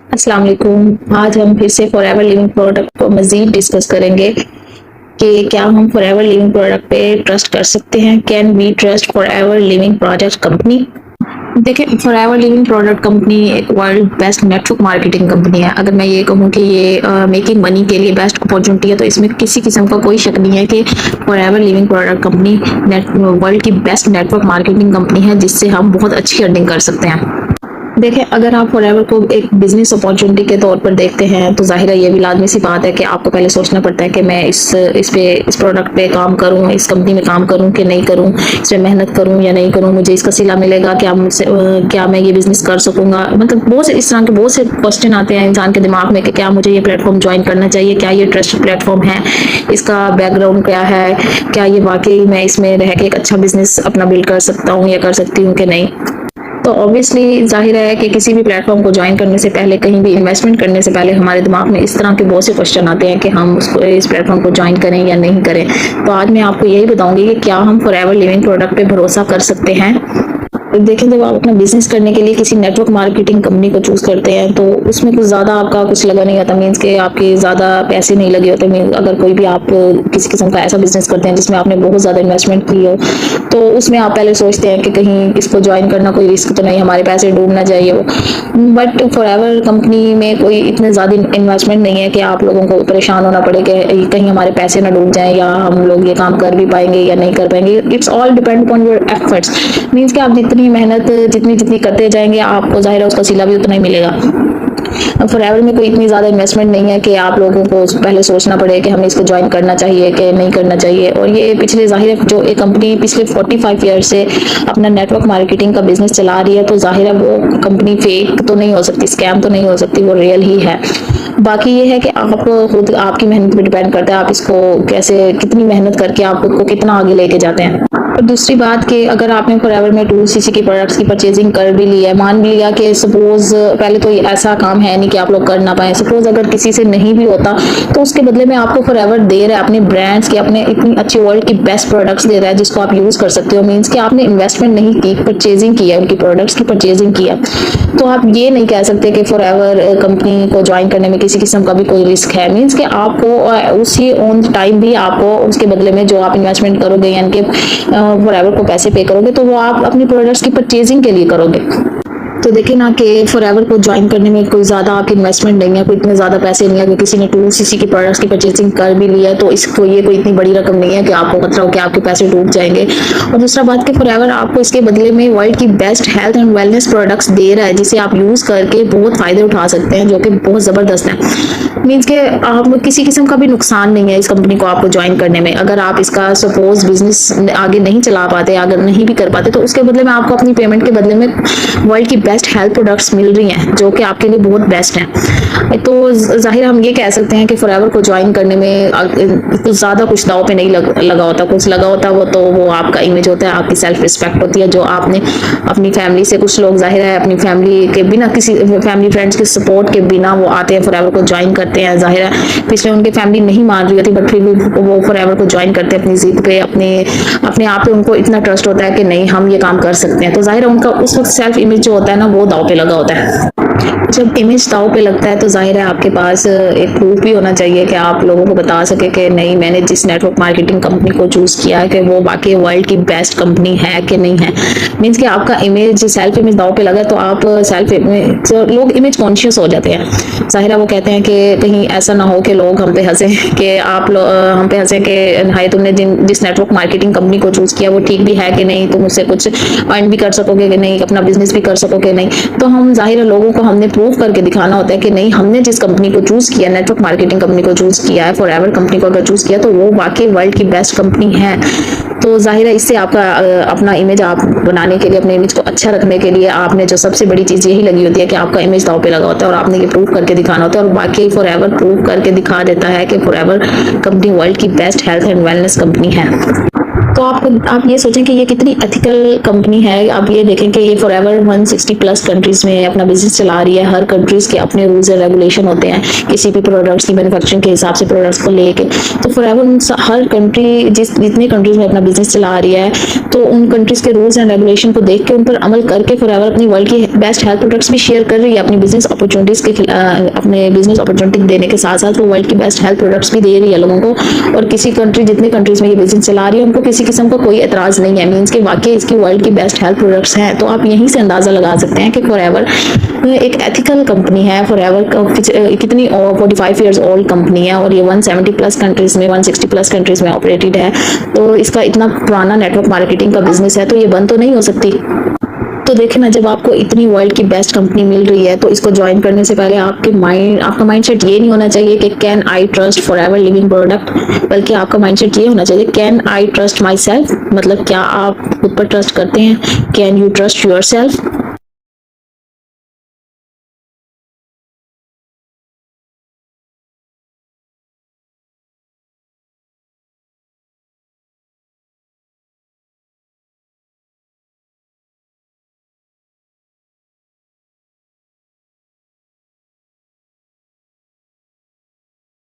अस्सलाम वालेकुम। आज हम फिर से फॉरएवर लिविंग प्रोडक्ट को मज़ीद डिस्कस करेंगे कि क्या हम फॉरएवर लिविंग प्रोडक्ट पे ट्रस्ट कर सकते हैं। Can we trust forever living product company. देखिए, फॉरएवर लिविंग प्रोडक्ट कंपनी एक world best network marketing company है। अगर मैं ये कहूँ कि ये मेकिंग मनी के लिए बेस्ट अपॉर्चुनिटी है, तो इसमें किसी किस्म का कोई शक नहीं है कि forever living product company world की बेस्ट नेटवर्क मार्केटिंग कंपनी है, जिससे हम बहुत अच्छी अर्निंग कर सकते हैं। देखिए, अगर आप फॉरएवर को एक बिजनेस अपॉर्चुनिटी के तौर पर देखते हैं, तो ज़ाहिर है ये भी लाज़मी सी बात है कि आपको पहले सोचना पड़ता है कि मैं इस प्रोडक्ट पे काम करूं, इस कंपनी में काम करूं कि नहीं करूं, इसमें मेहनत करूं या नहीं करूं, मुझे इसका सिला मिलेगा, क्या मैं ये बिजनेस कर सकूंगा। मतलब बहुत से इस तरह के बहुत से क्वेश्चन आते हैं इंसान के दिमाग में कि क्या मुझे ये प्लेटफॉर्म ज्वाइन करना चाहिए, क्या ये ट्रस्टेड प्लेटफॉर्म है, इसका बैकग्राउंड क्या है, क्या ये वाकई मैं इसमें रह के एक अच्छा बिजनेस अपना बिल्ड कर सकता हूँ या कर सकती हूँ कि नहीं। तो ऑब्वियसली ज़ाहिर है कि किसी भी प्लेटफॉर्म को ज्वाइन करने से पहले, कहीं भी इन्वेस्टमेंट करने से पहले हमारे दिमाग में इस तरह के बहुत से क्वेश्चन आते हैं कि हम उसको इस प्लेटफॉर्म को ज्वाइन करें या नहीं करें। तो आज मैं आपको यही बताऊंगी कि क्या हम फॉरएवर लिविंग प्रोडक्ट पे भरोसा कर सकते हैं। देखें, जब आप अपना बिजनेस करने के लिए किसी नेटवर्क मार्केटिंग कंपनी को चूज करते हैं, तो उसमें कुछ ज़्यादा आपका कुछ लगा नहीं होता। मीन्स के आपके ज़्यादा पैसे नहीं लगे होते। मीन अगर कोई भी आप किसी किस्म का ऐसा बिजनेस करते हैं जिसमें आपने बहुत ज़्यादा इन्वेस्टमेंट की हो, तो उसमें आप पहले सोचते हैं कि कहीं इसको ज्वाइन करना कोई रिस्क तो नहीं, हमारे पैसे डूब ना जाइए वो। बट फॉरएवर कंपनी में कोई इतने ज़्यादा इन्वेस्टमेंट नहीं है कि आप लोगों को परेशान होना पड़े कि कहीं हमारे पैसे ना डूब जाएं या हम लोग ये काम कर भी पाएंगे या नहीं कर पाएंगे। It's all depend upon your efforts. Means कि आप जितनी मेहनत जितनी जितनी करते जाएंगे, आपको ज़ाहिर है उसका सिला भी उतना ही मिलेगा। फॉरएवर में कोई इतनी ज़्यादा इन्वेस्टमेंट नहीं है कि आप लोगों को पहले सोचना पड़े कि हमें इसको ज्वाइन करना चाहिए कि नहीं करना चाहिए। और ये पिछले ज़ाहिर है जो एक कंपनी पिछले 45 ईयर से अपना नेटवर्क मार्केटिंग का बिजनेस चला रही है, तो ज़ाहिर है वो कंपनी फेक तो नहीं हो सकती, स्कैम तो नहीं हो सकती, वो रियल ही है। बाकी ये है कि आप खुद आपकी मेहनत पर डिपेंड करता है, आप इसको कैसे कितनी मेहनत करके आप खुद को कितना आगे लेके जाते हैं। और दूसरी बात कि अगर आपने फॉरएवर में 2cc की प्रोडक्ट्स की परचेजिंग कर भी ली है, मान भी लिया कि सपोज पहले तो ऐसा काम है नहीं कि आप लोग कर ना पाए, सपोज अगर किसी से नहीं भी होता, तो उसके बदले में आपको फॉरएवर दे रहा है अपने ब्रांड्स के, अपने इतनी अच्छी वर्ल्ड की बेस्ट प्रोडक्ट्स दे रहा है जिसको आप यूज कर सकते हो। मीन्स कि आपने इन्वेस्टमेंट नहीं की, परचेजिंग की है, उनकी प्रोडक्ट्स की परचेजिंग की है। तो आप ये नहीं कह सकते कि फॉरएवर कंपनी को ज्वाइन करने में किसी किस्म का भी कोई रिस्क है। मीन्स कि आपको उसी ऑन टाइम भी आपको उसके बदले में जो आप इन्वेस्टमेंट करोगे, यानी कि फॉरएवर को पैसे पे करोगे, तो वो आप अपनी प्रोडक्ट्स की परचेजिंग के लिए करोगे। तो देखिए ना कि फॉरएवर को ज्वाइन करने में कोई ज़्यादा आपकी इन्वेस्टमेंट नहीं है, कोई इतने ज़्यादा पैसे नहीं है कि किसी ने 2cc की प्रोडक्ट्स की परचेजिंग कर भी लिया है तो इसको ये कोई इतनी बड़ी रकम नहीं है कि आपको खतरा हो कि आपके पैसे डूब जाएंगे। और दूसरा बात कि फॉरएवर आपको इसके बदले में वर्ल्ड की best health and wellness products दे रहा है, जिसे आप यूज़ करके बहुत फ़ायदे उठा सकते हैं, जो कि बहुत ज़बरदस्त है। मीन्स के आप किसी किस्म का भी नुकसान नहीं है इस कंपनी को आपको ज्वाइन करने में। अगर आप इसका सपोज बिजनेस आगे नहीं चला पाते, अगर नहीं भी कर पाते, तो उसके बदले में आपको अपनी पेमेंट के बदले में वर्ल्ड की बेस्ट हेल्थ प्रोडक्ट्स मिल रही हैं, जो कि आपके लिए बहुत बेस्ट हैं। तो जाहिर हम ये कह सकते हैं कि फॉरएवर को ज्वाइन करने में कुछ ज़्यादा कुछ दाव पे नहीं लगा होता। कुछ लगा होता वो तो वो आपका इमेज होता है, आपकी सेल्फ रिस्पेक्ट होती है, जो आपने अपनी फैमिली से, कुछ लोग जाहिर है अपनी फैमिली के बिना, किसी फैमिली फ्रेंड्स के सपोर्ट के बिना वो आते हैं फॉरएवर को ज्वाइन करते हैं। जाहिर है पिछले उनकी फैमिली नहीं मान रही होती, बट फिर भी वो फॉरएवर को ज्वाइन करते हैं अपनी जिद पे, अपने आप पे उनको इतना ट्रस्ट होता है कि नहीं हम ये काम कर सकते हैं। तो जाहिर है उनका उस वक्त सेल्फ इमेज जो होता है ना, वो दाव पे लगा होता है। जब इमेज दाव पे लगता है तो जाहिर है आपके पास एक प्रूफ भी होना चाहिए कि आप लोगों को बता सके कि नहीं, मैंने जिस नेटवर्क मार्केटिंग कंपनी को चूज किया है कि वो बाकी वर्ल्ड की बेस्ट कंपनी है कि नहीं है। मीन्स कि आपका इमेज, सेल्फ इमेज दाव पे लगा तो आप सेल्फ इमेज, लोग इमेज कॉन्शियस हो जाते हैं। जाहिर है वो कहते हैं कि कहीं ऐसा ना हो कि लोग हम पे हंसे, कि आप हम पे हंसे कि हाय तुमने जिस नेटवर्क मार्केटिंग कंपनी को चूज किया वो ठीक भी है कि नहीं, तुम उससे कुछ अर्न भी कर सकोगे कि नहीं, अपना बिजनेस भी कर सकोगे नहीं। तो हम जाहिर है लोगों को हमने प्रूव करके दिखाना होता है कि नहीं, हमने जिस कंपनी को चूज किया, नेटवर्क मार्केटिंग कंपनी को चूज किया है, फॉरएवर कंपनी को अगर चूज किया तो वो वाकई वर्ल्ड की बेस्ट कंपनी है। तो जाहिर है इससे आपका अपना इमेज आप बनाने के लिए, अपने इमेज को अच्छा रखने के लिए आपने जो सबसे बड़ी चीज यही लगी होती है कि आपका इमेज दाव पे लगा होता है और आपने ये प्रूव करके दिखाना होता है। और बाकी फॉरएवर प्रूव करके दिखा देता है कि फॉरएवर कंपनी वर्ल्ड की best health and wellness company है। तो आप ये सोचें कि ये कितनी एथिकल कंपनी है। आप ये देखें कि ये फॉरएवर 160 प्लस कंट्रीज में अपना बिजनेस चला रही है। हर कंट्रीज के अपने रूल्स एंड रेगुलेशन होते हैं किसी भी प्रोडक्ट्स की मैन्युफैक्चरिंग के हिसाब से, प्रोडक्ट्स को लेके। तो फॉरएवर हर कंट्री जितने कंट्रीज में अपना बिजनेस चला रही है, तो उन कंट्रीज के रूल्स एंड रेगुलेशन को देख के उन पर अमल करके फॉरएवर अपनी वर्ल्ड की बेस्ट हेल्थ प्रोडक्ट्स भी शेयर कर रही है। अपनी बिजनेस अपॉर्चुनिटीज के अपने बिजनेस अपॉर्चुनिटी देने के साथ साथ वो वर्ल्ड की बेस्ट हेल्थ प्रोडक्ट्स भी दे रही है लोगों को। और किसी कंट्री, जितनी कंट्रीज में ये बिजनेस चला रही है, उनको किसी किस्म का कोई एतराज नहीं है। मीन्स कि वाकई इसकी वर्ल्ड की बेस्ट हेल्थ प्रोडक्ट्स हैं। तो आप यहीं से अंदाजा लगा सकते हैं कि फॉरएवर एक एथिकल कंपनी है। फॉरएवर कितनी 45 ईयर्स ओल्ड कंपनी है और ये 170 प्लस कंट्रीज में, 160 प्लस कंट्रीज में ऑपरेटेड है। तो इसका इतना पुराना नेटवर्क मार्केटिंग का बिजनेस है, तो ये बंद तो नहीं हो सकती। तो देखें ना, जब आपको इतनी वर्ल्ड की बेस्ट कंपनी मिल रही है, तो इसको ज्वाइन करने से पहले आपका माइंडसेट ये नहीं होना चाहिए कि can I trust forever living product, बल्कि आपका माइंडसेट ये होना चाहिए can I trust my self. मतलब क्या आप खुद पर ट्रस्ट करते हैं? Can you trust your self?